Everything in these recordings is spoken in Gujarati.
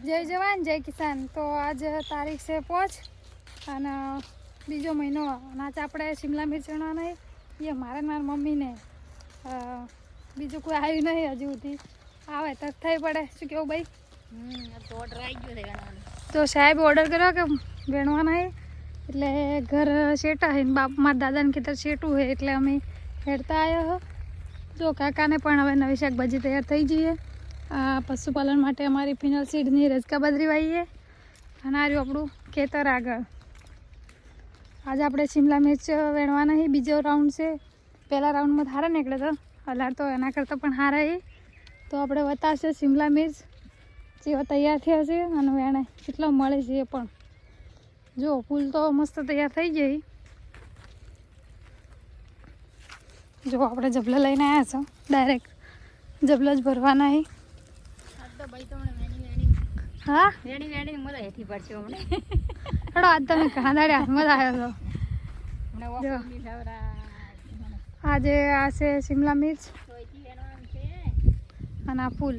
जय जवान जय किसान। तो आज तारीख से 5 અને બીજો મહિનો નાચ આપણે શિમલા મિર્ચ વણવાના એ મારે મારી મમ્મીને બીજું કોઈ આવ્યું નહીં હજુ સુધી આવે તો થઈ પડે શું કેવું ભાઈ? તો ઓર્ડર આવી ગયો છે વેણવાનો. તો સાહેબ ઓર્ડર કર્યો કે વેણવાના એટલે ઘર શેટા છે ને બાપ મારા દાદાને ખેતર શેટું છે એટલે અમે હેડતા આવ્યા હો. જો કાકાને પણ હવે નવી શાકભાજી તૈયાર થઈ જઈએ. આ પશુપાલન માટે અમારી ફિનલ સીડની રજકા બાજરી વાવીએ અને આ રહ્યું આપણું ખેતર આગળ. આજે આપણે શિમલા મિર્ચ વેણવાના છે. બીજો રાઉન્ડ છે. પહેલા રાઉન્ડમાં સારા નીકળે તો હલાર તો એના કરતાં પણ સારા એ તો આપણે બતાવશે શિમલા મિર્ચ જેવો તૈયાર થયા છે અને વેણે કેટલો મળે છે એ પણ. જો ફૂલ તો મસ્ત તૈયાર થઈ ગઈ. જો આપણે જબલા લઈને આવ્યા છો ડાયરેક્ટ જબલો જ ભરવાના છે. હા વેણી મજા હેઠી પડશે હમણાં. હડો આજ તમે કાંદાડે હાથમાં જ આવ્યો છો. આજે આ છે શિમલા મિર્ચ અને આ ફૂલ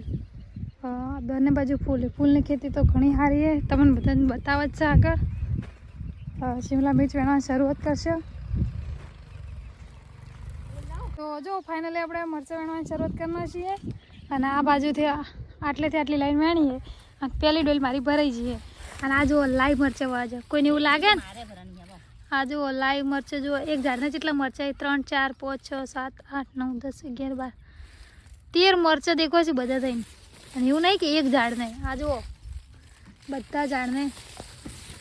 બંને બાજુ ફૂલ. ફૂલની ખેતી તો ઘણી સારી છે. તમને બધાને બતાવ જ છે આગળ. શિમલા મિર્ચ વેણવાની શરૂઆત કરશે. તો જો ફાઇનલી આપણે મરચાં વેણવાની શરૂઆત કરનાર છીએ અને આ બાજુથી આટલેથી આટલી લાઈન વેણીએ અને પહેલી ડોલ મારી ભરાઈ જઈએ. અને આ જુઓ લાઈવ મરચાં વાજે કોઈને એવું લાગે ને આ જુઓ લાઈવ મરચાં જુઓ. એક ઝાડના જેટલા મરચાં 3 4 5 6 7 8 9 10 11 12 13 મરચાં દેખો છે બધા થઈને. અને એવું નહીં કે એક ઝાડ નહીં. આ જુઓ બધા ઝાડને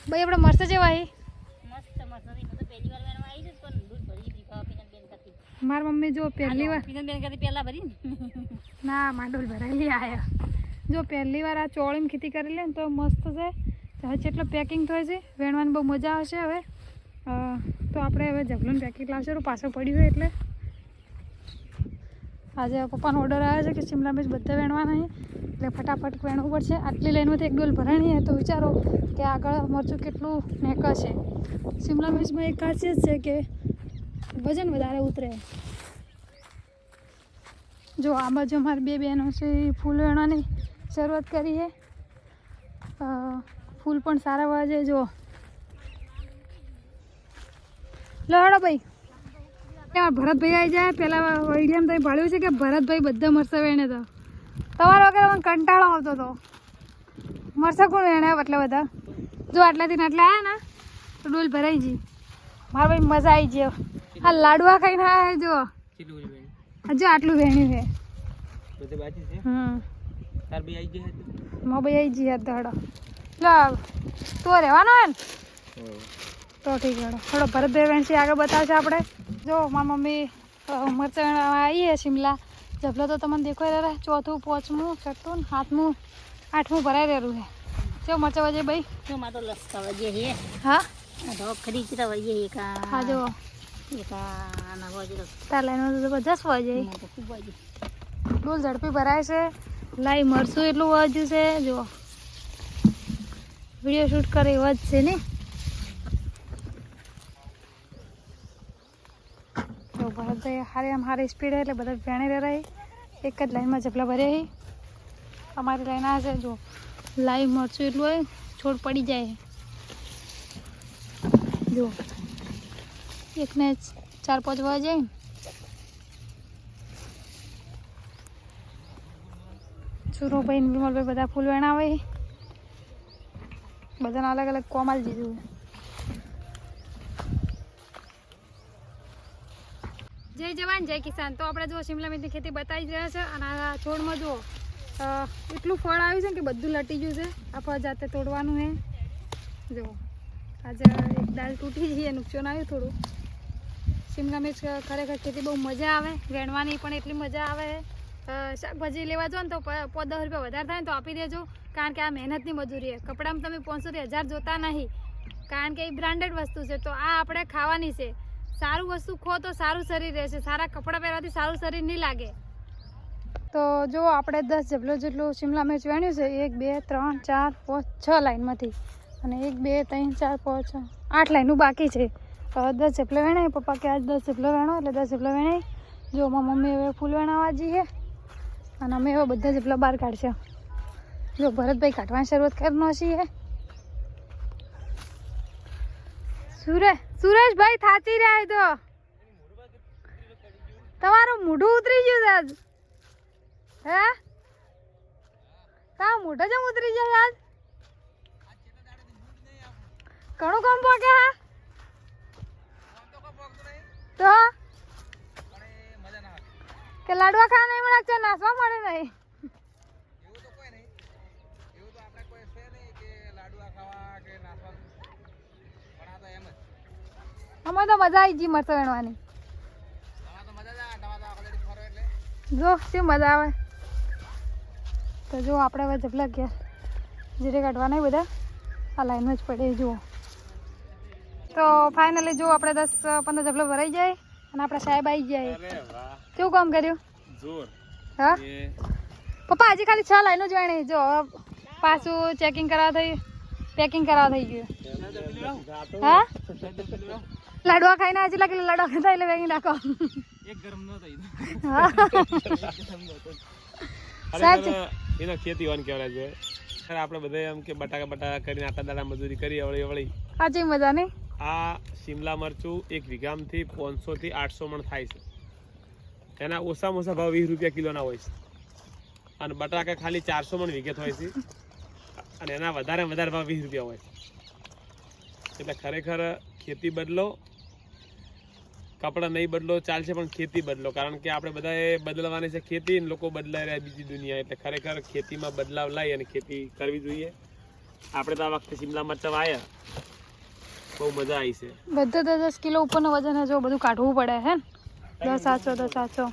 ભાઈ આપણે મરચાં જેવા છે. મારી મમ્મી જો પહેલી વાર પહેલા ભરી ના માંડોલ ભરાયેલી આવ્યા. જો પહેલી વાર આ ચોળીમાં ખેતી કરી લે ને તો મસ્ત છે. હવે જેટલો પેકિંગ થાય છે વેણવાની બહુ મજા આવશે. હવે તો આપણે હવે જબલોનું પેકિંગ લાવશે પાછો પડ્યું હોય એટલે. આજે પપ્પાનો ઓર્ડર આવ્યો છે કે શિમલા મિર્ચ બધા વેણવાના છે એટલે ફટાફટ વેણવું પડશે. આટલી લાઈનમાંથી એક ડોલ ભરાણી છે તો વિચારો કે આગળ મરચું કેટલું નીકળશે. શિમલા મિર્ચમાં એક ખાસિયત છે કે વજન વધારે ઉતરે. જો આ બાજુ અમારી બે બહેનો છે એ ફૂલ વેણવાની શરૂઆત કરી છે. ફૂલ પણ સારા વાજે. જો લો હડો ભાઈ ભરતભાઈ આવી જાય. પહેલાં વિડીયામાં તમે ભાળ્યું છે કે ભરતભાઈ બધા મરચાં વેણે તો તમારા વગર મને કંટાળો આવતો હતો. મરચાં કોણ વેણ્યા એટલે બધા જો આટલાથી આટલા આવ્યા ને તો ડોલ ભરાઈ ગઈ. મારા ભાઈ મજા આવી ગયો. આ લાડવા ખાઈને આવ્યા જો હજુ આટલું વેણ્યું છે. મા ભાઈ આવી જઈએ તો હડો લો તો રહેવાનો હે ને તો ઠીક હેડો. થોડો ભરતભાઈ વેણસી આગળ બતાવશે આપણે. જો મારી મમ્મી મરચાં આવીએ શિમલા જબલો તો તમને દેખાઈ રહે. 4થું 5મું 6થું 7મું 8મું ભરાઈ રહેલું છે. જો મરચાં વજે ભાઈ માં તો લસકા વજે છે. હા ખરીદતા વજે એક હા જો ના વજે તાર લાઈનો તો બધા વજે ખૂબ વજે ડોલ ઝડપી ભરાય છે. લાઈ મરસું એટલું વાજ્યું છે. જો વિડીયો શૂટ કરે એવા જ છે ને. તો ભરતભાઈ હારે આમ હારી સ્પીડ એટલે બધા વેણી રહે. એક જ લાઈનમાં જપલા ભર્યા. અમારી લાઈન આ છે. જો લાઈવ મરચું એટલું હોય છોડ પડી જાય. જો એકને 4 5 વાગે જાય. સુરોભાઈ ને વિમલભાઈ બધા ફૂલ વેણાવે. બધાને અલગ અલગ કોમાલ દીધું. જય જવાન જય કિસાન. તો આપણે જો શિમલા મિર્ચની ખેતી બતાવી જ રહ્યા છે. અને આ છોડમાં જો એટલું ફળ આવ્યું છે કે બધું લટી ગયું છે. આપણે જાતે તોડવાનું છે. જો આજે એક દાલ તૂટી જઈએ નુકસાન આવ્યું થોડું. શિમલા મિર્ચ ખરેખર ખેતી બહુ મજા આવે. વેણવાની પણ એટલી મજા આવે. શાકભાજી લેવા જાઓ ને તો 5-10 રૂપિયા વધારે થાય ને તો આપી દેજો. કારણ કે આ મહેનતની મજૂરી છે. કપડામાં તમે 500 થી 1000 જોતા નહીં કારણ કે એ બ્રાન્ડેડ વસ્તુ છે. તો આ આપણે ખાવાની છે. સારું વસ્તુ ખો તો સારું શરીર રહેશે. સારા કપડાં પહેરવાથી સારું શરીર નહીં લાગે. તો જો આપણે 10 જબલો જેટલું શિમલા મિર્ચ વેણ્યું છે. 1 2 3 4 5 6 લાઈનમાંથી અને 1 2 3 4 5 6 8 લાઈનું બાકી છે. 10 જબલો વેણાય. પપ્પા કે આજ 10 જબલો વેણો એટલે 10 જબલો વેણાય. જો મારી મમ્મી હવે ફૂલ વેણાવા જઈએ અને અમે હવે બધા જબલા બહાર કાઢશે. જો ભરતભાઈ કાઢવાની શરૂઆત કરનો છીએ. સુરેશભાઈ થાચી રહ્યા તો તમારું મોઢું ઉતરી ગયું આજ. હે તારું મોઢું જેમ ઉતરી જાય આજ? ઘણું કામ પોકે હા તો કે લાડવા ખાવા નહીં મળે છે, નાસવા મળે નહીં. અમે તો મજા આવી ગઈ મરચાં વેણવાની. જો શું મજા આવે. તો જો આપણે હવે જપલા ગયા જીરે કાઢવા નહીં બધા આ લાઈનમાં જ પડે. જુઓ તો ફાઇનલી જો આપણે 10-15 જપલો ભરાઈ જાય અને આપણે સાહેબ આવી જાય. કેવું કામ કર્યું હા પપ્પા? હજી ખાલી 6 લાઈનો જ વેણી. જો પાછું ચેકિંગ કરાવવા થઈ પેકિંગ કરાવવા થઈ ગયું. હા લાડવા ખાઈને આજે લાગે લાડવા ખાતા એટલે વેગી નાખો. એના ખેતી વાન કહેવાય છે. આપણે બધા એમ કે બટાકા કરીને આટા દાડા મજૂરી કરી અવળી સાચી મજા નહીં. આ શિમલા મરચું 1 વીઘામાંથી 500 થી 800 મણ થાય છે. એના ઓછામાં ઓછા ભાવ 20 રૂપિયા કિલોના હોય છે અને બટાકા ખાલી 400 મણ વીઘે હોય છે અને એના વધારે ભાવ 20 રૂપિયા હોય છે. એટલે ખરેખર ખેતી બદલો, કપડાં નહીં બદલો ચાલશે પણ ખેતી બદલો. કારણ કે આપણે બધાએ બદલવાની છે ખેતી, લોકો બદલાઈ રહ્યા બીજી દુનિયા. એટલે ખરેખર ખેતીમાં બદલાવ લાવી અને ખેતી કરવી જોઈએ. આપણે તો આ વખતે શિમલા મરચાં વાયા, બહુ મજા આવી છે. બધું 10 કિલો ઉપરનું વજન જો બધું કાઢવું પડે હે ને. 10-700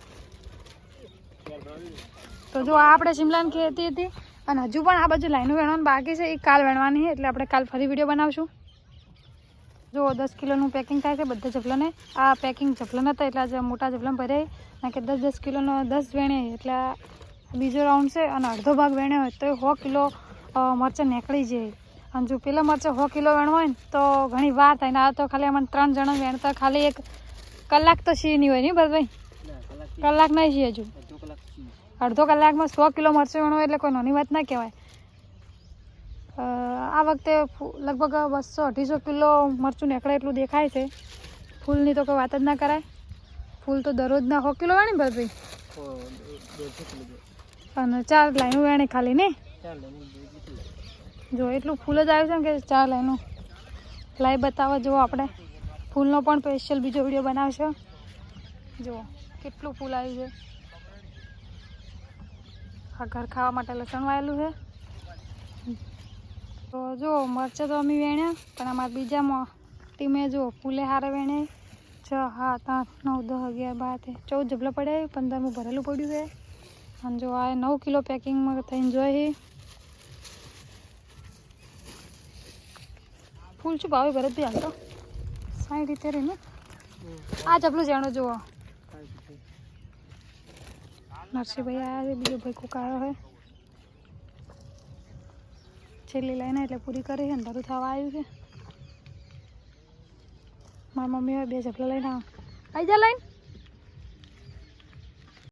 તો જો આ આપણે શિમલાની ખેતી હતી અને હજુ પણ આ બાજુ લાઈનો વેણવાનું બાકી છે. એ કાલ વેણવાની, એટલે આપણે કાલ ફરી વિડીયો બનાવશું. જો 10 કિલોનું પેકિંગ થાય છે બધા જપલાને. આ પેકિંગ જપલા હતા એટલે આજે મોટા જપલામાં ભરાય ના કે 10 કિલોનો 10 વેણે એટલે બીજો રાઉન્ડ છે અને અડધો ભાગ વેણ્યો હોય તો 100 કિલો મરચાં નીકળી જાય. અને જો પેલા મરચાં 100 કિલો વેણવા હોય ને તો ઘણી વાર થાય ને. આ તો ખાલી અમને 3 જણા વેણતા ખાલી 1 કલાક તો સી નહીં હોય નહીં ભાઈ? કલાક નહીં સી હજુ અડધો કલાકમાં 100 કિલો મરચાં વેણો એટલે કોઈ નાની વાત ના કહેવાય. આ વખતે લગભગ 200-250 કિલો મરચું નીકળે એટલું દેખાય છે. ફૂલની તો કોઈ વાત જ ના કરાય. ફૂલ તો દરરોજના 100 કિલો વેણી ભાઈ અને 4 લાઈનો વેણી ખાલી ને. જો એટલું ફૂલ જ આવ્યું છે ને કે 4 લાઈનો લાઈ બતાવવા. જો આપણે ફૂલનો પણ સ્પેશિયલ બીજો વિડીયો બનાવશો. જો કેટલું ફૂલ આવ્યું છે. આ ઘર ખાવા માટે લસણ વાયેલું છે. તો જો મરચાં તો અમે વેણ્યા પણ અમારા બીજા ટીમે જો ફૂલે હારે વેણે 6, 7, 8, 9, 10, 11, 12, 14 જબલા પડ્યા. 15મું ભરેલું પડ્યું છે. અને જો આ 9 કિલો પેકિંગમાં થઈને જોઈએ. ફૂલ શું ભાવે ભરત બી હાલતો 60-70 ને. આ જબલું જાણો જુઓ નરસિંહભાઈ આવ્યા છે. બીજો ભાઈ કોક આવ્યો છે. છેલ્લી લાઈને એટલે પૂરી કરી છે ને બધું થવા આવ્યું છે. મારી મમ્મી હવે 2 જપલા લઈને આવી જા લાઈન.